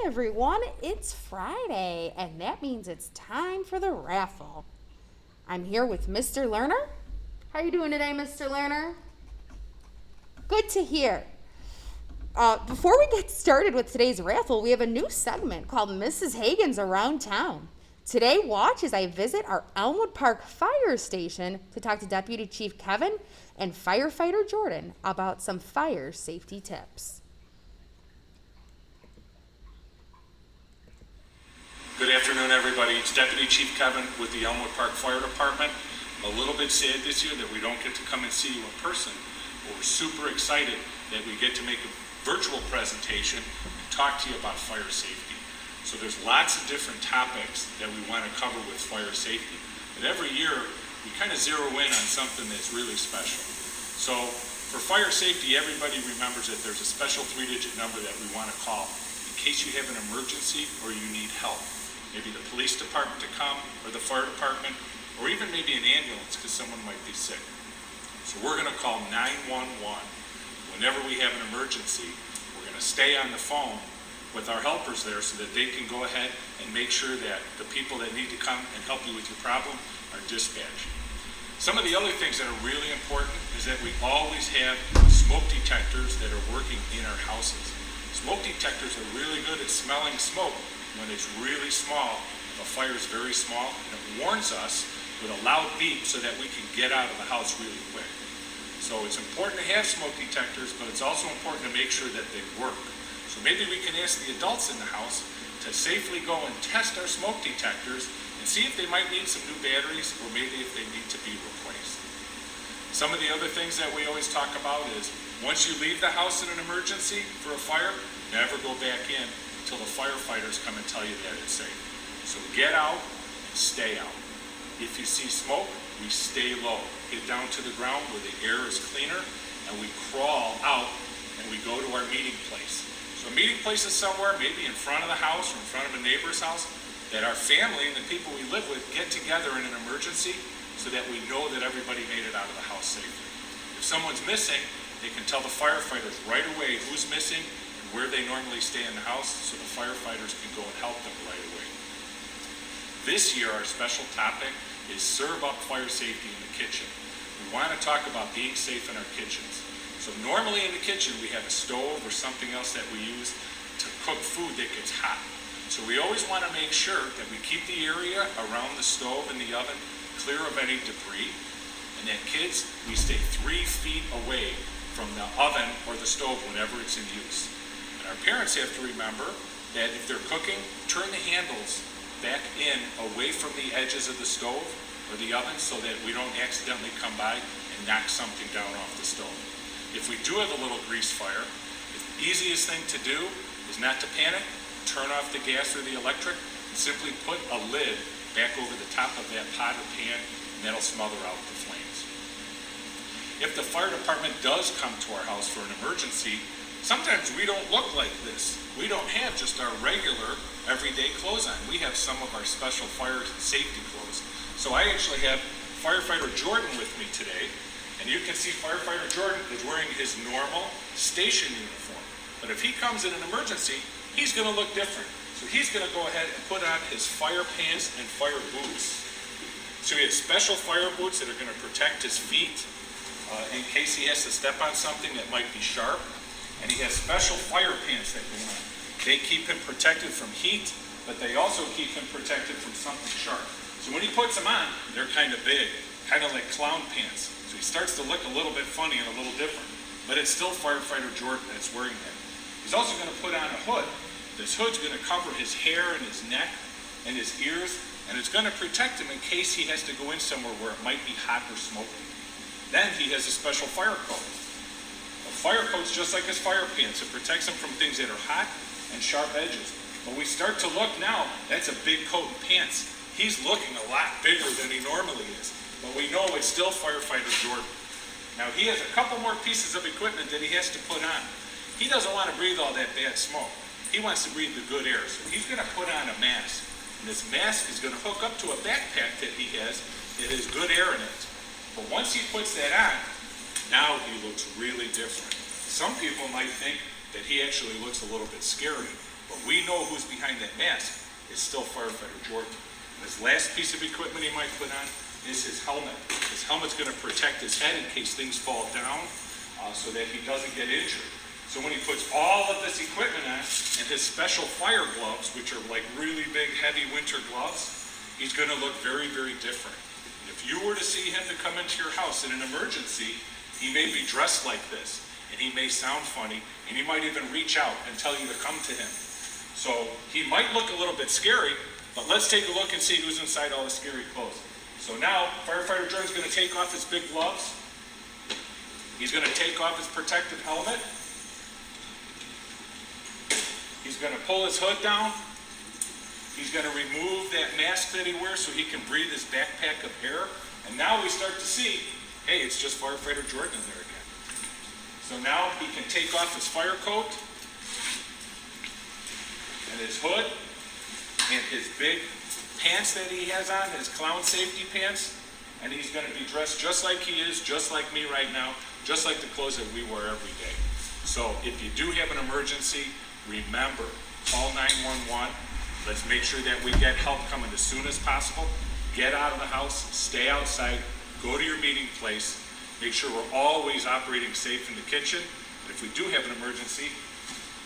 Everyone, it's Friday, and that means it's time for the raffle. I'm here with Mr. Lerner. How are you doing today, Mr. Lerner? Good to hear. Before we get started with today's raffle, we have a new segment called Mrs. Hagen's Around Town. Today, watch as I visit our Elmwood Park Fire Station to talk to Deputy Chief Kevin and firefighter Jordan about some fire safety tips. Good afternoon, everybody. It's Deputy Chief Kevin with the Elmwood Park Fire Department. A little bit sad this year that we don't get to come and see you in person, but we're super excited that we get to make a virtual presentation and talk to you about fire safety. So there's lots of different topics that we want to cover with fire safety. But every year, we kind of zero in on something that's really special. So for fire safety, everybody remembers that there's a special 3-digit number that we want to call in case you have an emergency or you need help. Maybe the police department to come, or the fire department, or even maybe an ambulance because someone might be sick. So we're going to call 911. Whenever we have an emergency, we're going to stay on the phone with our helpers there so that they can go ahead and make sure that the people that need to come and help you with your problem are dispatched. Some of the other things that are really important is that we always have smoke detectors that are working in our houses. Smoke detectors are really good at smelling smoke when it's really small. If a fire is very small, and it warns us with a loud beep so that we can get out of the house really quick. So it's important to have smoke detectors, but it's also important to make sure that they work. So maybe we can ask the adults in the house to safely go and test our smoke detectors and see if they might need some new batteries or maybe if they need to be replaced. Some of the other things that we always talk about is once you leave the house in an emergency for a fire, never go back in until the firefighters come and tell you that it's safe. So get out and stay out. If you see smoke, we stay low. Get down to the ground where the air is cleaner, and we crawl out and we go to our meeting place. So a meeting place is somewhere, maybe in front of the house or in front of a neighbor's house, that our family and the people we live with get together in an emergency so that we know that everybody made it out of the house safely. If someone's missing, they can tell the firefighters right away who's missing and where they normally stay in the house so the firefighters can go and help them right away. This year, our special topic is serve up fire safety in the kitchen. We want to talk about being safe in our kitchens. So normally in the kitchen, we have a stove or something else that we use to cook food that gets hot. So we always want to make sure that we keep the area around the stove and the oven clear of any debris, and that kids, we stay 3 feet away from the oven or the stove whenever it's in use. And our parents have to remember that if they're cooking, turn the handles back in away from the edges of the stove or the oven so that we don't accidentally come by and knock something down off the stove. If we do have a little grease fire, the easiest thing to do is not to panic, turn off the gas or the electric, and simply put a lid back over the top of that pot or pan, and that'll smother out the flames. If the fire department does come to our house for an emergency, sometimes we don't look like this. We don't have just our regular everyday clothes on. We have some of our special fire safety clothes. So I actually have firefighter Jordan with me today, and you can see firefighter Jordan is wearing his normal station uniform. But if he comes in an emergency, he's going to look different. So he's going to go ahead and put on his fire pants and fire boots. So he has special fire boots that are going to protect his feet in case he has to step on something that might be sharp. And he has special fire pants that go on. They keep him protected from heat, but they also keep him protected from something sharp. So when he puts them on, they're kind of big, kind of like clown pants. So he starts to look a little bit funny and a little different. But it's still firefighter Jordan that's wearing them. He's also going to put on a hood. This hood's going to cover his hair and his neck and his ears, and it's going to protect him in case he has to go in somewhere where it might be hot or smoky. Then he has a special fire coat. A fire coat's just like his fire pants. It protects him from things that are hot and sharp edges. But we start to look now, that's a big coat and pants. He's looking a lot bigger than he normally is. But we know it's still firefighter Jordan. Now he has a couple more pieces of equipment that he has to put on. He doesn't want to breathe all that bad smoke. He wants to breathe the good air. So he's going to put on a mask. And this mask is going to hook up to a backpack that he has that has good air in it. But once he puts that on, now he looks really different. Some people might think that he actually looks a little bit scary. But we know who's behind that mask. It's still firefighter Jordan. And his last piece of equipment he might put on is his helmet. His helmet's going to protect his head in case things fall down so that he doesn't get injured. So when he puts all of this equipment on and his special fire gloves, which are like really big, heavy winter gloves, he's going to look very, very different. And if you were to see him to come into your house in an emergency, he may be dressed like this, and he may sound funny, and he might even reach out and tell you to come to him. So he might look a little bit scary, but let's take a look and see who's inside all the scary clothes. So now, firefighter Jordan's going to take off his big gloves. He's going to take off his protective helmet. He's going to pull his hood down. He's going to remove that mask that he wears so he can breathe his backpack of air. And now we start to see, hey, it's just firefighter Jordan in there again. So now he can take off his fire coat and his hood and his big pants that he has on, his clown safety pants, and he's going to be dressed just like he is, just like me right now, just like the clothes that we wear every day. So if you do have an emergency, remember, call 911. Let's make sure that we get help coming as soon as possible. Get out of the house, stay outside, go to your meeting place, make sure we're always operating safe in the kitchen. But if we do have an emergency,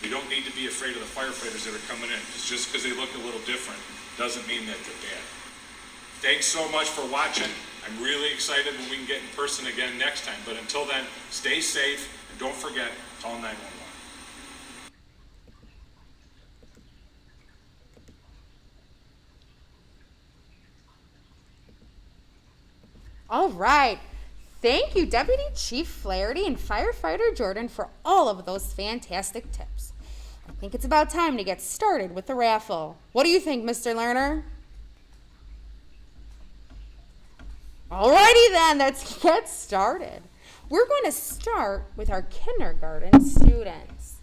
we don't need to be afraid of the firefighters that are coming in. It's just because they look a little different doesn't mean that they're bad. Thanks so much for watching. I'm really excited when we can get in person again next time. But until then, stay safe and don't forget, call 911. All right. Thank you, Deputy Chief Flaherty and Firefighter Jordan, for all of those fantastic tips. I think it's about time to get started with the raffle. What do you think, Mr. Lerner? Alrighty then, let's get started. We're going to start with our kindergarten students.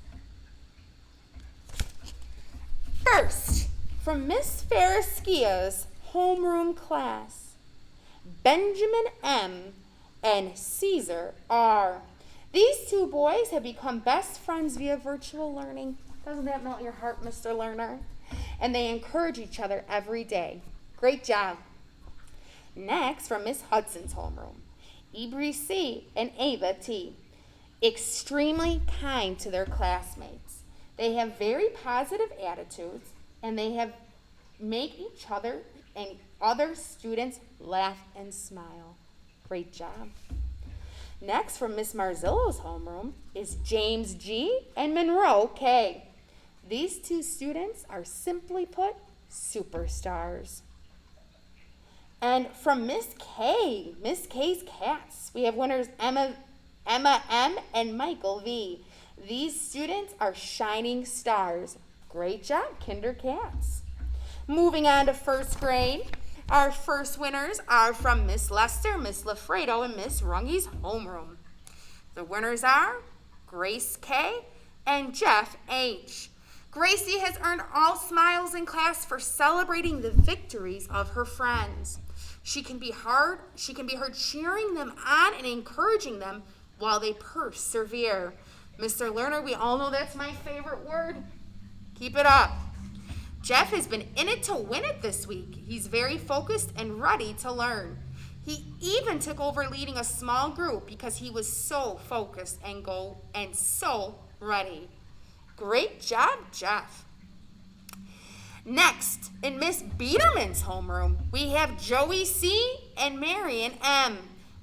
First, from Miss Faraskia's homeroom class, Benjamin M. and Caesar R. These two boys have become best friends via virtual learning. Doesn't that melt your heart, Mr. Lerner? And they encourage each other every day. Great job. Next, from Miss Hudson's homeroom, Ibri C. and Ava T. Extremely kind to their classmates. They have very positive attitudes, and they have make each other and other students laugh and smile. Great job. Next, from Miss Marzillo's homeroom, is James G. and Monroe K. These two students are, simply put, superstars. And from Miss K's Cats, we have winners Emma M. and Michael V. These students are shining stars. Great job, Kinder Cats. Moving on to first grade, our first winners are from Miss Lester, Miss Lafredo, and Miss Runge's homeroom. The winners are Grace K. and Jeff H. Gracie has earned all smiles in class for celebrating the victories of her friends. She can be heard cheering them on and encouraging them while they persevere. Mr. Lerner, we all know that's my favorite word. Keep it up. Jeff has been in it to win it this week. He's very focused and ready to learn. He even took over leading a small group because he was so focused and so ready. Great job, Jeff. Next, in Miss Biederman's homeroom, we have Joey C. and Marion M.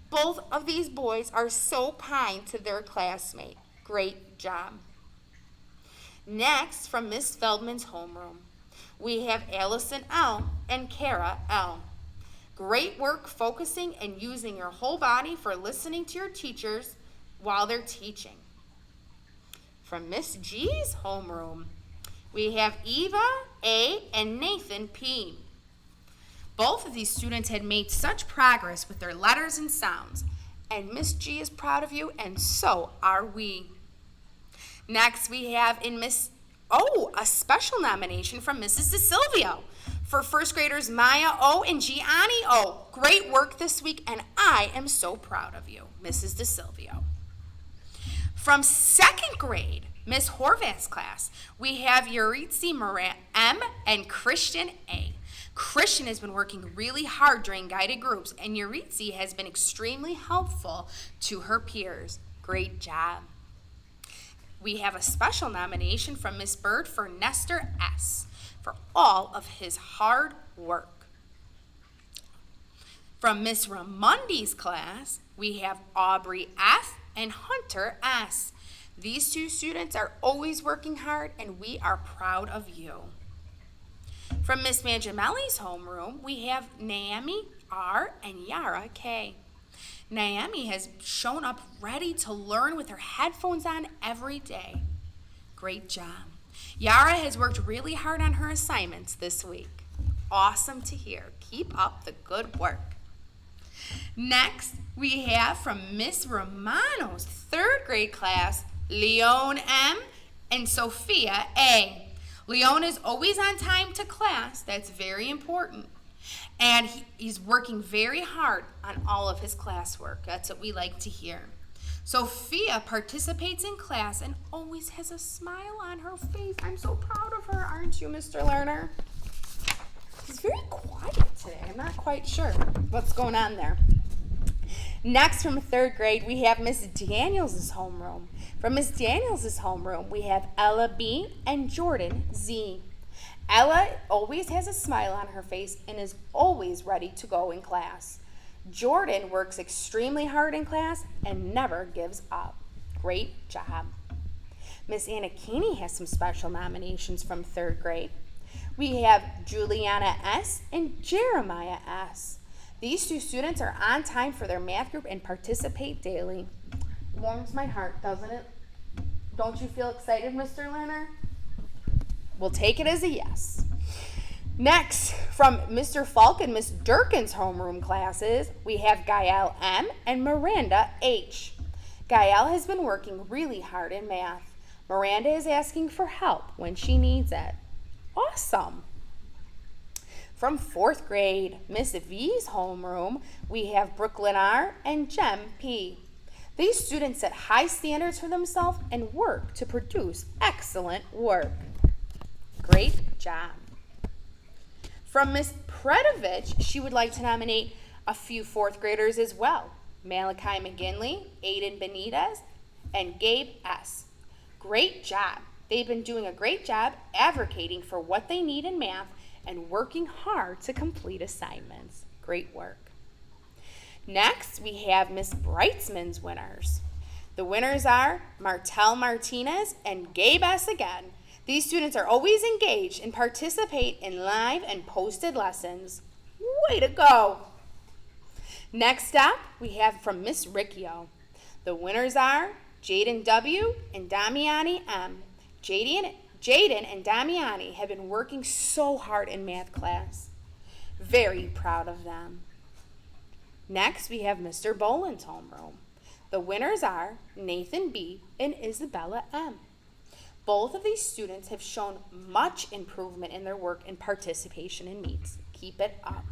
Both of these boys are so kind to their classmate. Great job. Next, from Miss Feldman's homeroom, we have Allison L. and Kara L. Great work focusing and using your whole body for listening to your teachers while they're teaching. From Miss G's homeroom, we have Eva A. and Nathan P. Both of these students had made such progress with their letters and sounds, and Miss G is proud of you, and so are we. Next, we have a special nomination from Mrs. DeSilvio for first graders Maya O. and Gianni O. Great work this week, and I am so proud of you, Mrs. DeSilvio. From second grade, Miss Horvath's class, we have Yuritsi Moran M and Christian A. Christian has been working really hard during guided groups, and Yuritsi has been extremely helpful to her peers. Great job. We have a special nomination from Miss Bird for Nestor S. for all of his hard work. From Miss Ramundi's class, we have Aubrey F. and Hunter S. These two students are always working hard, and we are proud of you. From Miss Mangiamelli's homeroom, we have Naomi R. and Yara K. Naomi has shown up ready to learn with her headphones on every day. Great job. Yara has worked really hard on her assignments this week. Awesome to hear. Keep up the good work. Next, we have from Miss Romano's third grade class, Leon M. and Sophia A. Leon is always on time to class. That's very important. And he's working very hard on all of his classwork. That's what we like to hear. Sophia participates in class and always has a smile on her face. I'm so proud of her, aren't you, Mr. Lerner? She's very quiet today. I'm not quite sure what's going on there. Next, from third grade, we have Miss Daniels' homeroom. From Miss Daniels' homeroom, we have Ella B. and Jordan Z. Ella always has a smile on her face and is always ready to go in class. Jordan works extremely hard in class and never gives up. Great job. Miss Anna Keeney has some special nominations from third grade. We have Juliana S. and Jeremiah S. These two students are on time for their math group and participate daily. Warms my heart, doesn't it? Don't you feel excited, Mr. Lerner? We'll take it as a yes. Next, from Mr. Falk and Miss Durkin's homeroom classes, we have Gael M. and Miranda H. Gael has been working really hard in math. Miranda is asking for help when she needs it. Awesome. From fourth grade, Miss V's homeroom, we have Brooklyn R. and Jem P. These students set high standards for themselves and work to produce excellent work. Great job. From Miss Predovich, she would like to nominate a few fourth graders as well. Malachi McGinley, Aiden Benitez, and Gabe S. Great job. They've been doing a great job advocating for what they need in math and working hard to complete assignments. Great work. Next, we have Miss Brightsman's winners. The winners are Martel Martinez and Gabe S. again. These students are always engaged and participate in live and posted lessons. Way to go! Next up, we have from Miss Riccio. The winners are Jaden W. and Damiani M. Jaden and Damiani have been working so hard in math class. Very proud of them. Next, we have Mr. Boland's homeroom. The winners are Nathan B. and Isabella M. Both of these students have shown much improvement in their work and participation in meets. Keep it up.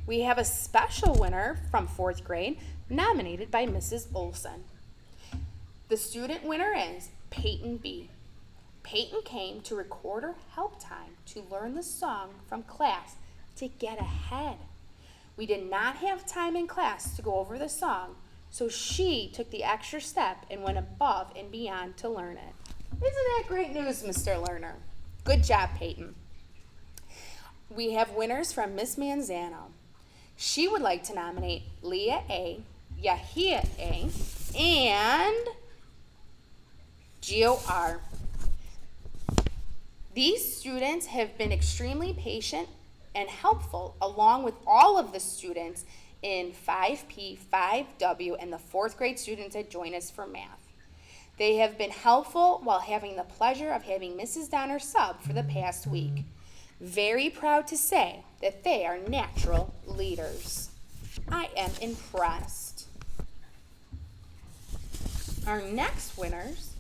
We have a special winner from fourth grade nominated by Mrs. Olson. The student winner is Peyton B. Peyton came to record her help time to learn the song from class to get ahead. We did not have time in class to go over the song, so she took the extra step and went above and beyond to learn it. Isn't that great news, Mr. Lerner? Good job, Peyton. We have winners from Miss Manzano. She would like to nominate Leah A., Yahia A., and Gio R. These students have been extremely patient and helpful along with all of the students in 5P, 5W, and the fourth grade students that join us for math. They have been helpful while having the pleasure of having Mrs. Donner sub for the past week. Very proud to say that they are natural leaders. I am impressed. Our next winners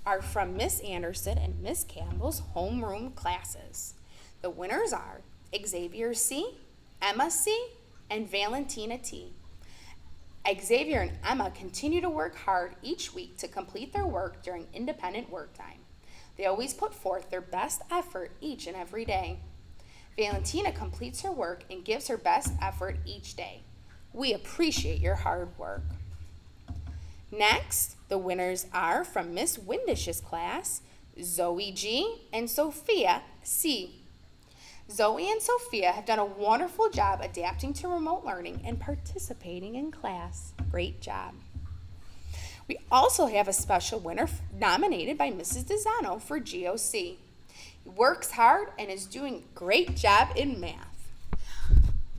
are from Miss Anderson and Miss Campbell's homeroom classes. The winners are Xavier C., Emma C., and Valentina T. Xavier and Emma continue to work hard each week to complete their work during independent work time. They always put forth their best effort each and every day. Valentina completes her work and gives her best effort each day. We appreciate your hard work. Next, the winners are from Miss Windish's class, Zoe G and Sophia C. Zoe and Sophia have done a wonderful job adapting to remote learning and participating in class. Great job. We also have a special winner nominated by Mrs. Desano for GOC. He works hard and is doing a great job in math.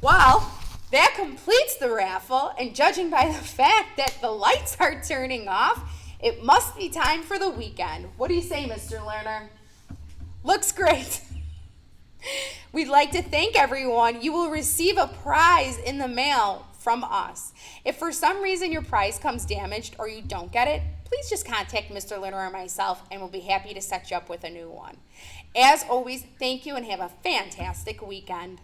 Well, that completes the raffle, and judging by the fact that the lights are turning off, it must be time for the weekend. What do you say, Mr. Lerner? Looks great. We'd like to thank everyone. You will receive a prize in the mail from us. If for some reason your prize comes damaged or you don't get it, please just contact Mr. Lerner or myself and we'll be happy to set you up with a new one. As always, thank you and have a fantastic weekend.